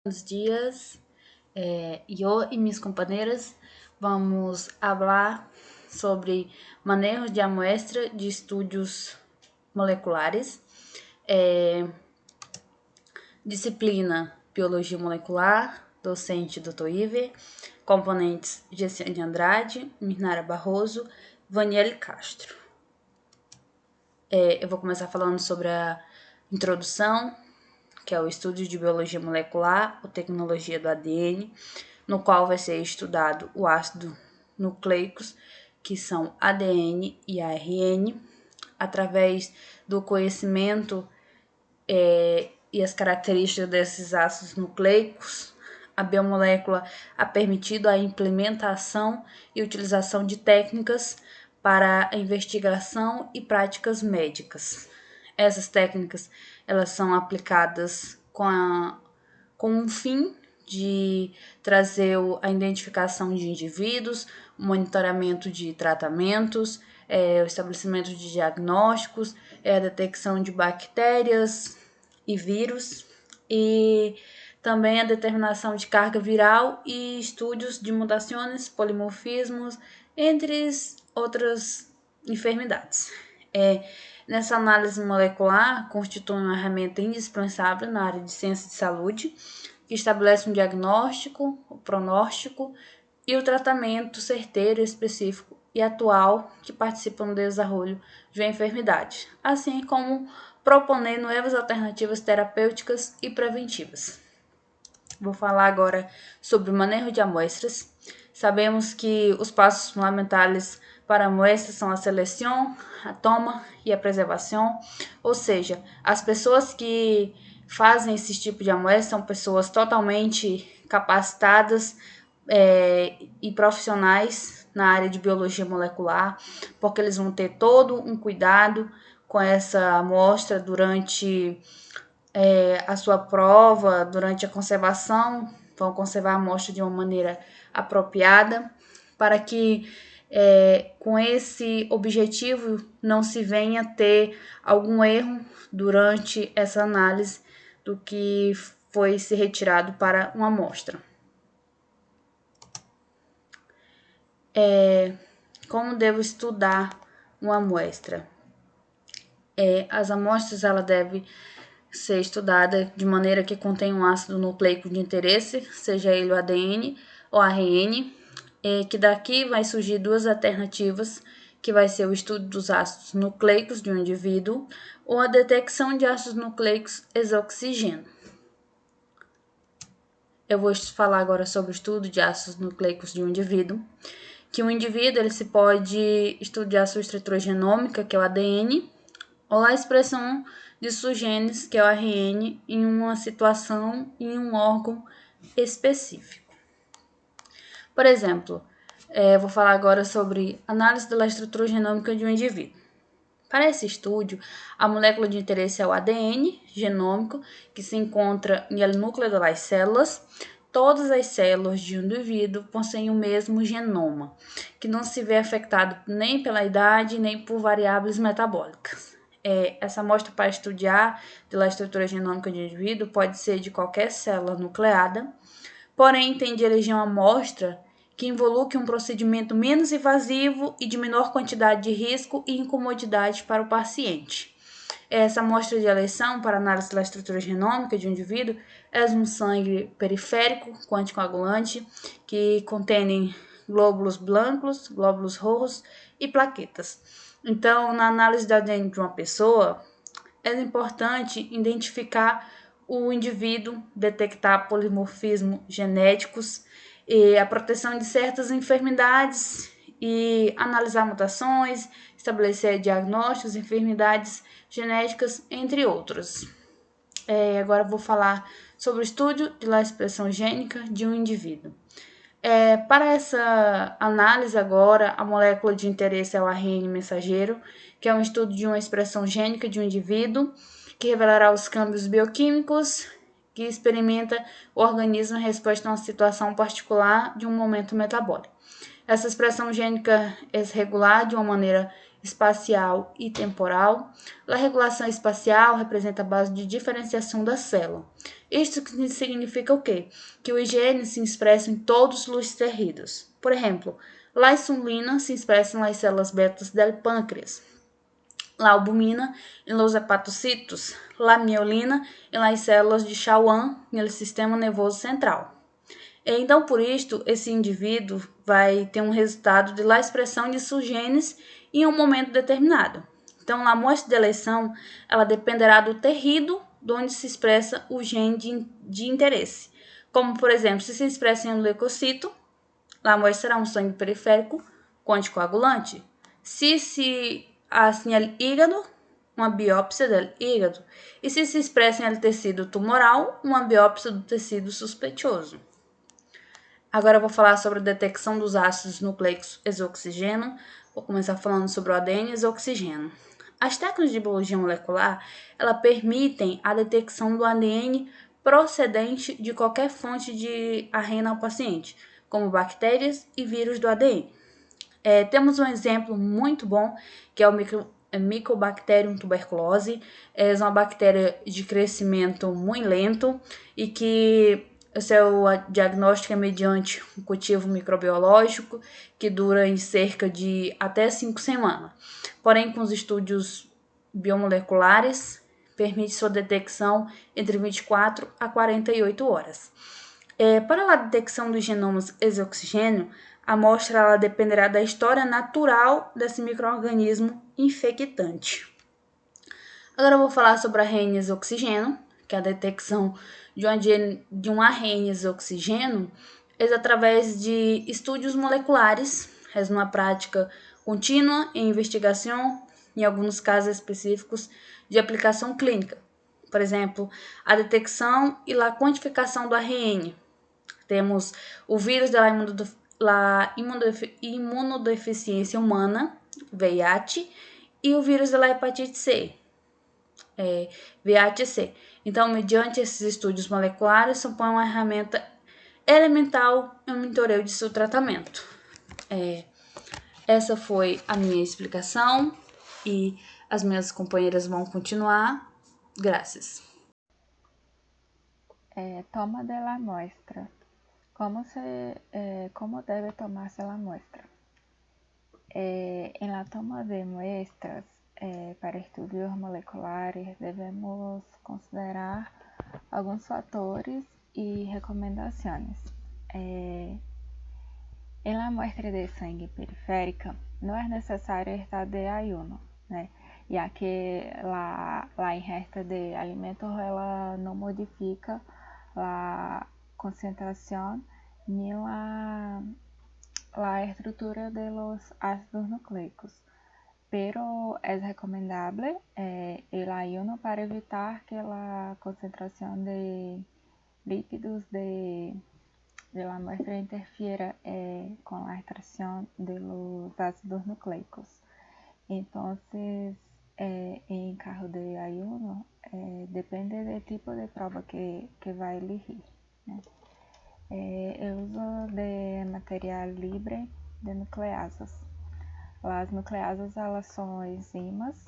Buenos dias, eu e minhas companheiras vamos falar sobre manejo de amostra de estudos moleculares, disciplina Biologia Molecular, docente Dr. Iver, componentes Gessiane Andrade, Mirnara Barroso, Vaniele Castro. Eu vou começar falando sobre a introdução, que é o estudo de biologia molecular ou tecnologia do ADN, no qual vai ser estudado o ácido nucleicos, que são ADN e ARN, através do conhecimento e as características desses ácidos nucleicos. A biomolécula ha permitido a implementação e utilização de técnicas para a investigação e práticas médicas. Essas técnicas elas são aplicadas com um fim de trazer a identificação de indivíduos, o monitoramento de tratamentos, o estabelecimento de diagnósticos, a detecção de bactérias e vírus, e também a determinação de carga viral e estudos de mutações, polimorfismos, entre outras enfermidades. Nessa análise molecular, constitui uma ferramenta indispensável na área de ciência de saúde, que estabelece um diagnóstico, o pronóstico e o tratamento certeiro, específico e atual que participa no desenvolvimento de uma enfermidade, assim como propondo novas alternativas terapêuticas e preventivas. Vou falar agora sobre o manejo de amostras. Sabemos que os passos fundamentais para a amostra são a seleção, a toma e a preservação, ou seja, as pessoas que fazem esse tipo de amostra são pessoas totalmente capacitadas e profissionais na área de biologia molecular, porque eles vão ter todo um cuidado com essa amostra durante a sua prova, durante a conservação, vão conservar a amostra de uma maneira apropriada, para que com esse objetivo não se venha a ter algum erro durante essa análise do que foi se retirado para uma amostra. Como devo estudar uma amostra? As amostras ela deve ser estudada de maneira que contém um ácido nucleico de interesse, seja ele o ADN ou ARN, que daqui vai surgir duas alternativas, que vai ser o estudo dos ácidos nucleicos de um indivíduo ou a detecção de ácidos nucleicos exoxigênio. Eu vou falar agora sobre o estudo de ácidos nucleicos de um indivíduo, que um indivíduo ele se pode estudar a sua estrutura genômica, que é o ADN, ou a expressão de seus genes, que é o ARN, em uma situação, em um órgão específico. Por exemplo, vou falar agora sobre análise da estrutura genômica de um indivíduo. Para esse estudo, a molécula de interesse é o ADN genômico, que se encontra no núcleo das células. Todas as células de um indivíduo possuem o mesmo genoma, que não se vê afetado nem pela idade, nem por variáveis metabólicas. Essa amostra para estudar a estrutura genômica de um indivíduo pode ser de qualquer célula nucleada, porém tem de eleger uma amostra que involucre um procedimento menos invasivo e de menor quantidade de risco e incomodidade para o paciente. Essa amostra de eleição para análise da estrutura genômica de um indivíduo é um sangue periférico com anticoagulante que contém glóbulos brancos, glóbulos rojos e plaquetas. Então, na análise da ADN de uma pessoa, é importante identificar o indivíduo, detectar polimorfismos genéticos, e a proteção de certas enfermidades e analisar mutações, estabelecer diagnósticos, enfermidades genéticas, entre outros. Agora vou falar sobre o estudo da expressão gênica de um indivíduo. Para essa análise agora, a molécula de interesse é o ARN mensageiro, que é um estudo de uma expressão gênica de um indivíduo, que revelará os câmbios bioquímicos que experimenta o organismo em resposta a uma situação particular de um momento metabólico. Essa expressão gênica é regular de uma maneira espacial e temporal. A regulação espacial representa a base de diferenciação da célula. Isto significa o quê? Que os genes se expressam em todos os tecidos. Por exemplo, a insulina se expressa nas células betas do pâncreas, a albumina em los hepatocitos, a miolina em las células de Schwann no sistema nervoso central. Então, por isto, esse indivíduo vai ter um resultado de la expressão de seus genes em um momento determinado. Então, a amostra de eleição, ela dependerá do tecido de onde se expressa o gene de interesse. Como, por exemplo, se expressa em um leucocito, a amostra será um sangue periférico com anticoagulante. Se assim el hígado, uma biópsia do hígado. E se expressa em el tecido tumoral, uma biópsia do tecido suspeitoso. Agora eu vou falar sobre a detecção dos ácidos nucleicos exoxigênio. Vou começar falando sobre o ADN exoxigênio. As técnicas de biologia molecular, ela permitem a detecção do ADN procedente de qualquer fonte de ARN ao paciente, como bactérias e vírus do ADN. Temos um exemplo muito bom, que é o Mycobacterium tuberculose. É uma bactéria de crescimento muito lento e que o seu diagnóstico é mediante um cultivo microbiológico que dura em cerca de até 5 semanas. Porém, com os estudos biomoleculares, permite sua detecção entre 24 a 48 horas. Para a detecção dos genomas exoxigênio, a amostra ela dependerá da história natural desse micro-organismo infectante. Agora eu vou falar sobre a ARN exoxigênio, que é a detecção de um ARN exoxigênio é através de estudos moleculares, é uma prática contínua em investigação, em alguns casos específicos de aplicação clínica. Por exemplo, a detecção e a quantificação do ARN. Temos o vírus da imunodeficiência humana, VIH, e o vírus da hepatite C, VIH-C. Então, mediante esses estudos moleculares, supõe uma ferramenta elemental no monitoreio de seu tratamento. Essa foi a minha explicação e as minhas companheiras vão continuar. Graças. Toma de la muestra. ¿Cómo debe tomarse la muestra? En la toma de muestras para estudios moleculares debemos considerar alguns fatores y recomendaciones. En la muestra de sangue periférica no es necesario estar de ayuno, né? Ya que la ingesta de alimentos ela não modifica a concentración ni la estructura de los ácidos nucleicos, pero es recomendable el ayuno para evitar que la concentración de lípidos de la muestra interfiera con la extracción de los ácidos nucleicos. Entonces, en caso de ayuno, depende del tipo de prueba que va a elegir, né? El uso de material libre de nucleasas. As nucleasas elas são enzimas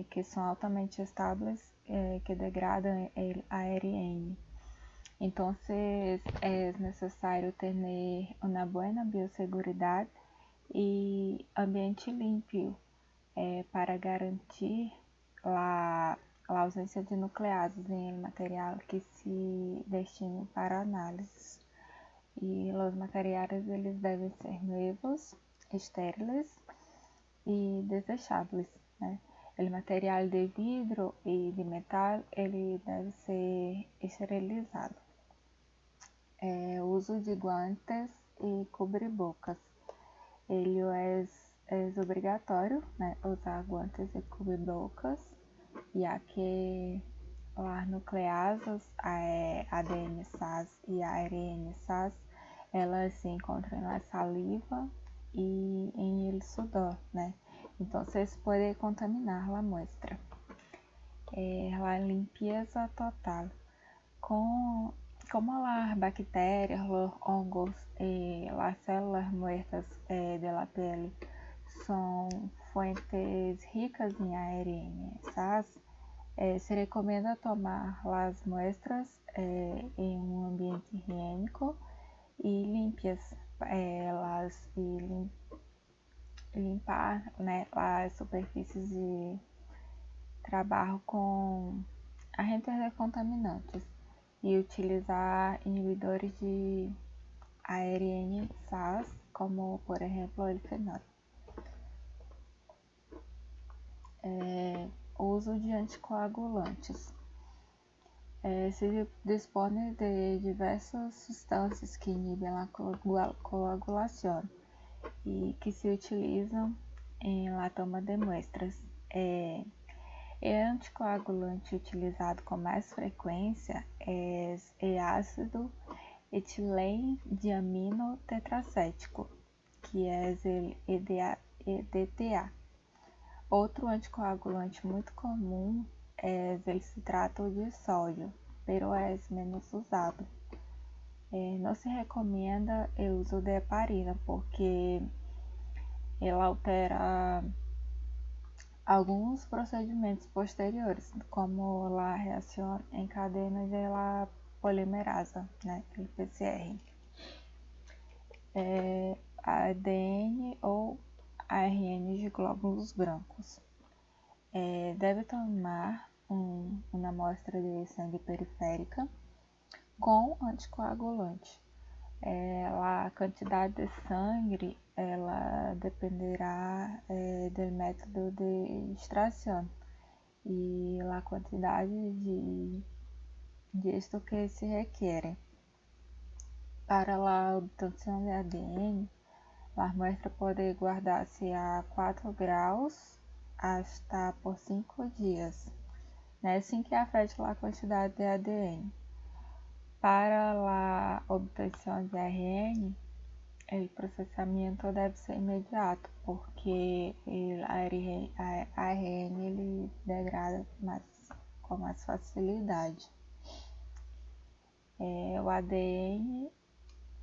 que são altamente estáveis que degradam a ARN. Então, é necessário ter uma boa biosseguridade e ambiente limpo para garantir a ausência de nucleases em material que se destine para análise. E os materiais eles devem ser novos, estériles e desejáveis, né? O material de vidro e de metal ele deve ser esterilizado. Uso de guantes e cobrir-bocas. Ele é obrigatório, né, usar guantes e cobrir-bocas, já que as nucleasas, a ADN-SAS e a ARN-SAS, elas se encontram na saliva e em el sudor, né? Então, vocês podem contaminar a muestra. A limpeza total. Como as bactérias, os hongos e as células muertas de la piel são fuentes ricas em ARN-SAS, se recomenda tomar as muestras em um ambiente higiênico e limpas, limpar, né, as superfícies de trabalho com agentes decontaminantes e utilizar inibidores de ARN-SAS, como por exemplo o elfenol. Uso de anticoagulantes. Se dispõe de diversas substâncias que inibem a coagulação e que se utilizam em la toma de muestras. O anticoagulante utilizado com mais frequência é o ácido etilendiamino tetracético, que é o EDTA. Outro anticoagulante muito comum é o citrato de sódio, pero é menos usado. Não se recomenda o uso de heparina, porque ela altera alguns procedimentos posteriores, como a reação em cadena de la polimerasa, né, o PCR. ADN ou ARN de glóbulos brancos. Deve tomar uma amostra de sangue periférica com anticoagulante. A quantidade de sangue ela dependerá do método de extração e a quantidade de esto que se requer. Para a obtenção de ADN, a muestra pode guardar-se a 4 graus hasta por 5 dias, né, sem que afete a quantidade de ADN. Para a obtenção de ARN, o processamento deve ser imediato, porque a ARN ele degrada com mais facilidade. O ADN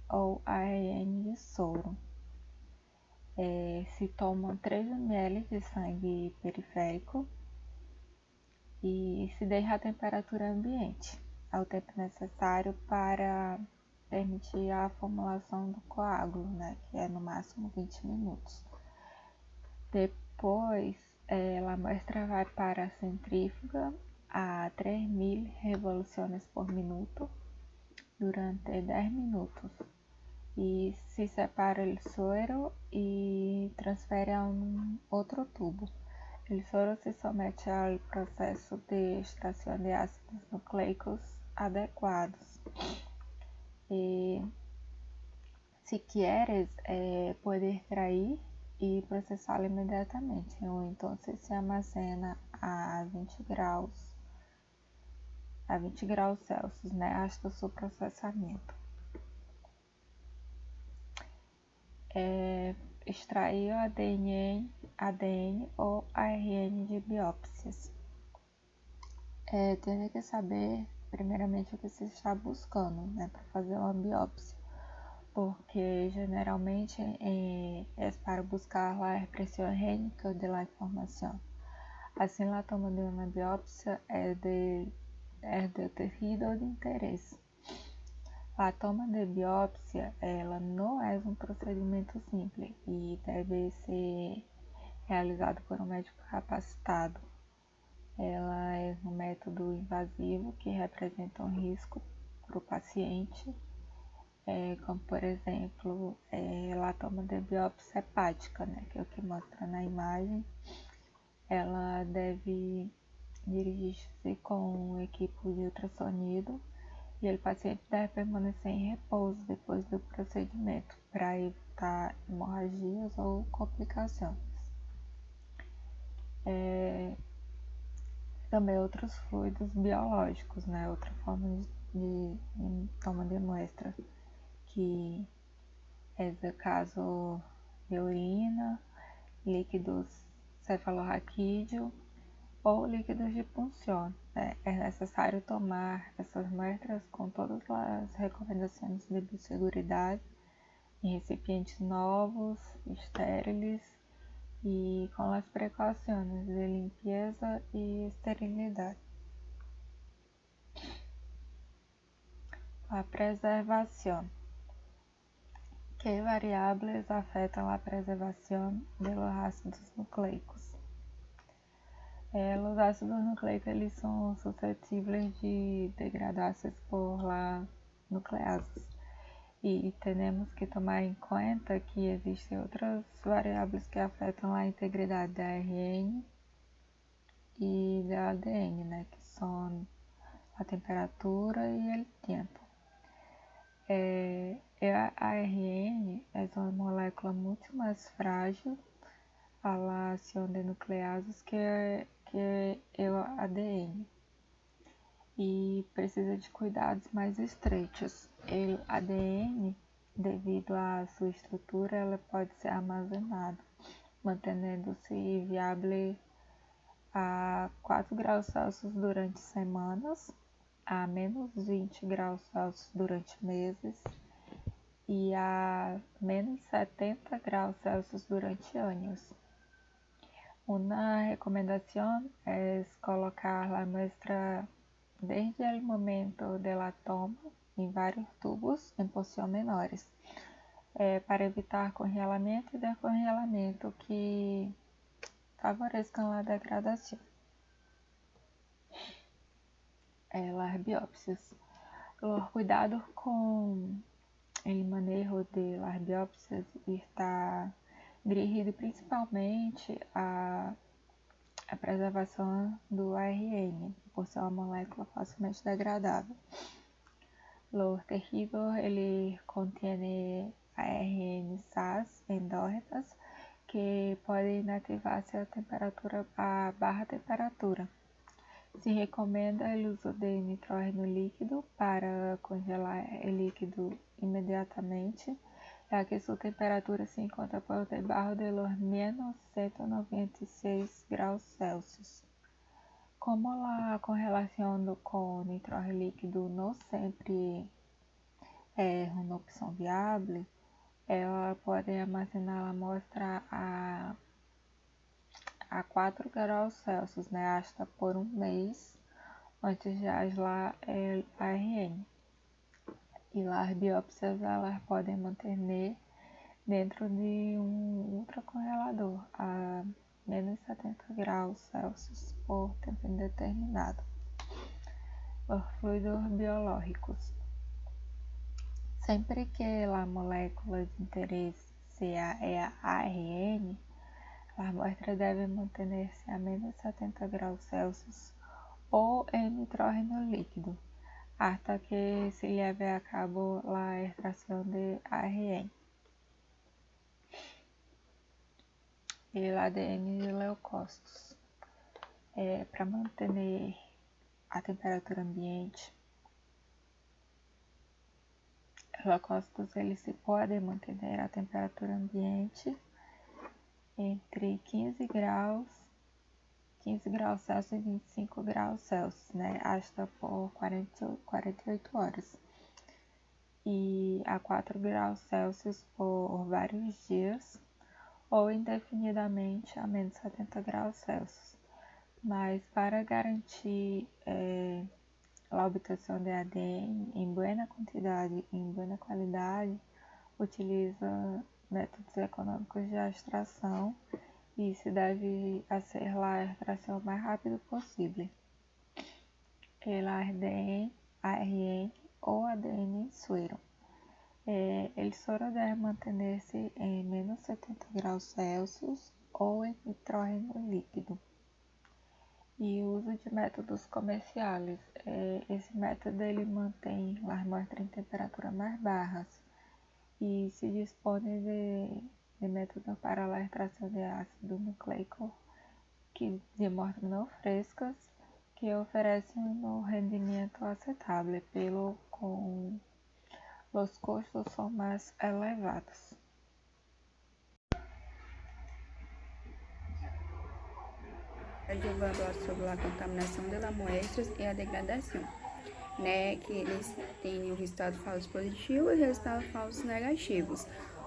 ou ARN de soro. Se tomam 3 ml de sangue periférico e se deixa a temperatura ambiente, ao tempo necessário para permitir a formulação do coágulo, né, que é no máximo 20 minutos. Depois, a muestra vai para a centrífuga a 3.000 revoluções por minuto durante 10 minutos e se separa o suero e transfere a outro tubo. O suero se somete ao processo de extração de ácidos nucleicos adequados. E, se quieres, pode extrair e processá-lo imediatamente, ou então se armazena a 20 graus Celsius, né, hasta o seu processamento. Extrair o ADN ou ARN de biópsias. Tem que saber primeiramente o que você está buscando, né, para fazer uma biópsia, porque geralmente é para buscar a expressão gênica da informação. Assim, a toma de uma biópsia é de tecido de interesse. A toma de biópsia ela não é um procedimento simples e deve ser realizado por um médico capacitado. Ela é um método invasivo que representa um risco para o paciente, como por exemplo a toma de biópsia hepática, né, que é o que mostra na imagem. Ela deve dirigir-se com um equipo de ultrassonido e o paciente deve permanecer em repouso depois do procedimento para evitar hemorragias ou complicações. Também outros fluidos biológicos, né? Outra forma de toma de muestra, que é o caso de urina, líquidos cefalorraquídeo ou líquidos de punção. É necessário tomar essas muestras com todas as recomendações de biosseguridade em recipientes novos, estériles y con las precauciones de limpieza y esterilidad. La preservación. ¿Qué variables afectan la preservación de los ácidos nucleicos? Los ácidos nucleicos eles são suscetíveis de degradar-se por la nuclease. E temos que tomar em conta que existem outras variáveis que afetam a integridade da ARN e da ADN, né, que são a temperatura e o tempo. A ARN é uma molécula muito mais frágil a la ação de nucleases que o ADN e precisa de cuidados mais estreitos. O ADN, devido à sua estrutura, ela pode ser armazenado, mantendo-se viável a 4 graus Celsius durante semanas, a menos 20 graus Celsius durante meses e a menos 70 graus Celsius durante anos. Uma recomendação é colocar a muestra desde o momento da toma em vários tubos em porções menores, para evitar congelamento e descongelamento que favoreçam a degradação. Las biópsias. O cuidado com o manejo de las biópsias está dirigido principalmente à preservação do ARN, por ser uma molécula facilmente degradável. Los tejidos contêm ARN SAS endógenas que podem inativar-se a baixa temperatura. Se recomenda o uso de nitrógeno líquido para congelar o líquido imediatamente, já que sua temperatura se encontra por debaixo de los menos 196 graus Celsius. Como a congelação com nitrógeno líquido não sempre é uma opção viável, ela pode armazenar a amostra a 4 graus Celsius, né, hasta por um mês antes de aislar o ARN. E as biópsias elas podem manter dentro de um ultracongelador a menos 70 graus Celsius por tempo indeterminado. Os fluidos biológicos. Sempre que a molécula de interesse sea a ARN, a amostra deve manter-se a menos 70 graus Celsius ou em nitrógeno líquido, hasta que se leve a cabo a extração de ARN. E o ADN de leucócitos. Para manter a temperatura ambiente, os leucócitos eles se podem manter a temperatura ambiente entre 15 graus Celsius e 25 graus Celsius, né, hasta por 48 horas, e a 4 graus Celsius por vários dias, ou indefinidamente a menos 70 graus Celsius. Mas para garantir a obtenção de ADN em boa quantidade e em boa qualidade, utiliza métodos econômicos de extração e se deve fazer a extração o mais rápido possível. El ARN ou ADN em suero. El suero deve manter-se em menos 70 graus Celsius ou em nitrógeno líquido. E o uso de métodos comerciais. Esse método ele mantém as amostras em temperaturas mais baixas e se dispõe de método para a extração de ácido nucleico de amostras não frescas que oferecem um rendimento aceitável, pelo com os custos são mais elevados. Llevando sobre a contaminação das muestras e a degradação, né, que eles têm o resultado falso positivo e resultados falsos negativos.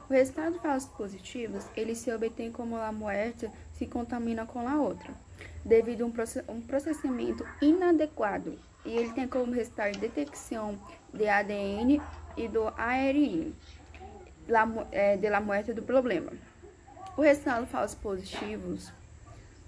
O resultado falsos positivos, ele se obtém como a molécula se contamina com a outra, devido a um processamento inadequado, e ele tem como resultado a detecção de ADN e do ARN da molécula do problema. O resultado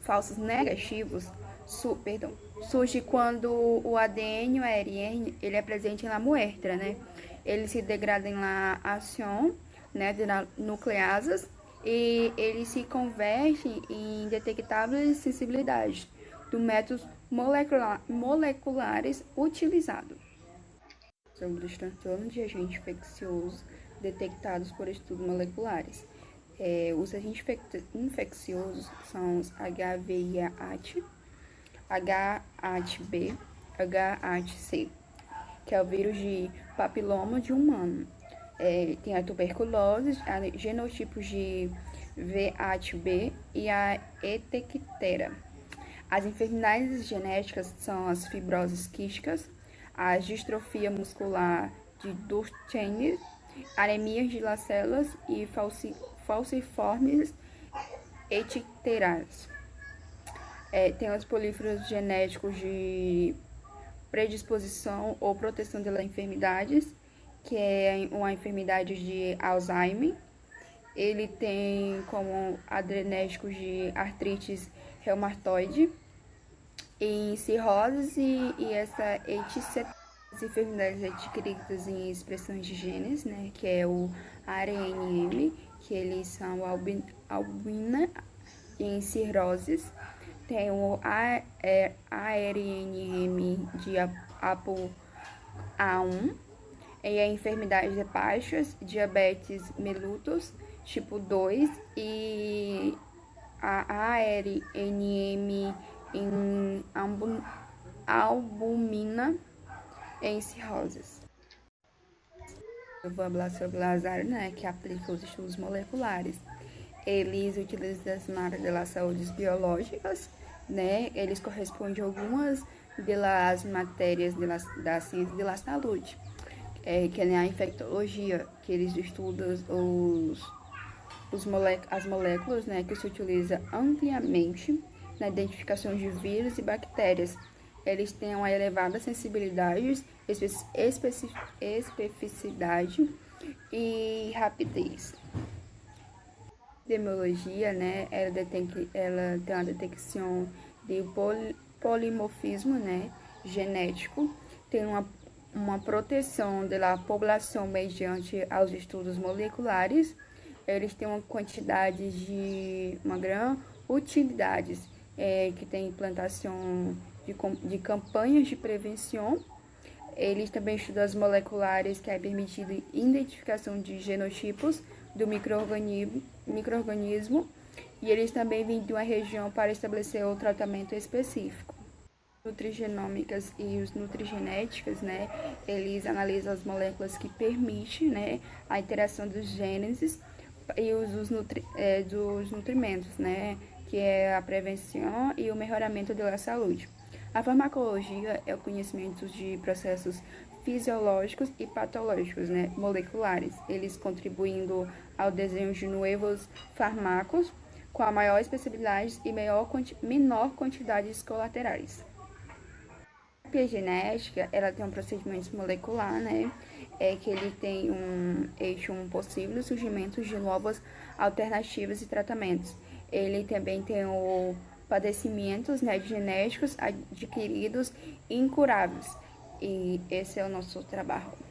falsos negativos, surge quando o ADN e o ARN ele é presente na muestra, né? Ele se degrada na ação, né, de nucleasas e ele se converte em detectáveis sensibilidades dos métodos moleculares utilizados. Sobre os transtornos de agentes infecciosos detectados por estudos moleculares. Os agentes infecciosos são os HIV/AIDS, HAV/B, HAV/C, que é o vírus de papiloma de humano. Tem a tuberculose, genotipos de VHB e a ectera. As enfermidades genéticas são as fibroses quísticas, a distrofia muscular de Duchenne, anemias de lacelas e falciformes ecterais. Tem os polímeros genéticos de predisposição ou proteção das enfermidades, que é uma enfermidade de Alzheimer. Ele tem como adrenérgicos de artrite reumatoide, em cirrose e essa etc. As enfermidades adquiridas em expressões de genes, né, que é o ARNM, que eles são albina em cirroses. Tem o ARNM de ApoA1, e a enfermidades hepáticas, diabetes mellitus tipo 2 e a ARNM em albumina em cirroses. Eu vou falar sobre Lazaro, né, que aplica os estudos moleculares. Eles utilizam na área das saúdes biológicas, né, eles correspondem a algumas das matérias da ciência da saúde, que é a infectologia, que eles estudam as moléculas, né, que se utiliza ampliamente na identificação de vírus e bactérias. Eles têm uma elevada sensibilidade, especificidade e rapidez. A epidemiologia, né, ela tem uma detecção de polimorfismo, né, genético, tem uma proteção da população mediante aos estudos moleculares. Eles têm uma quantidade de uma grande utilidades, que tem implantação de campanhas de prevenção. Eles também estudam as moleculares, que é permitido identificação de genotipos do micro-organismo, e eles também vêm de uma região para estabelecer o tratamento específico. Nutrigenômicas e os nutrigenéticas, né, eles analisam as moléculas que permitem, né, a interação dos genes e dos nutrimentos, né, que é a prevenção e o melhoramento da saúde. A farmacologia é o conhecimento de processos fisiológicos e patológicos, né, moleculares, eles contribuindo ao desenho de novos fármacos com a maior especificidade e menor quantidades colaterais. A epigenética, ela tem um procedimento molecular, né, que ele tem um possível surgimento de novas alternativas e tratamentos. Ele também tem o padecimentos, né, genéticos adquiridos incuráveis. E esse é o nosso trabalho.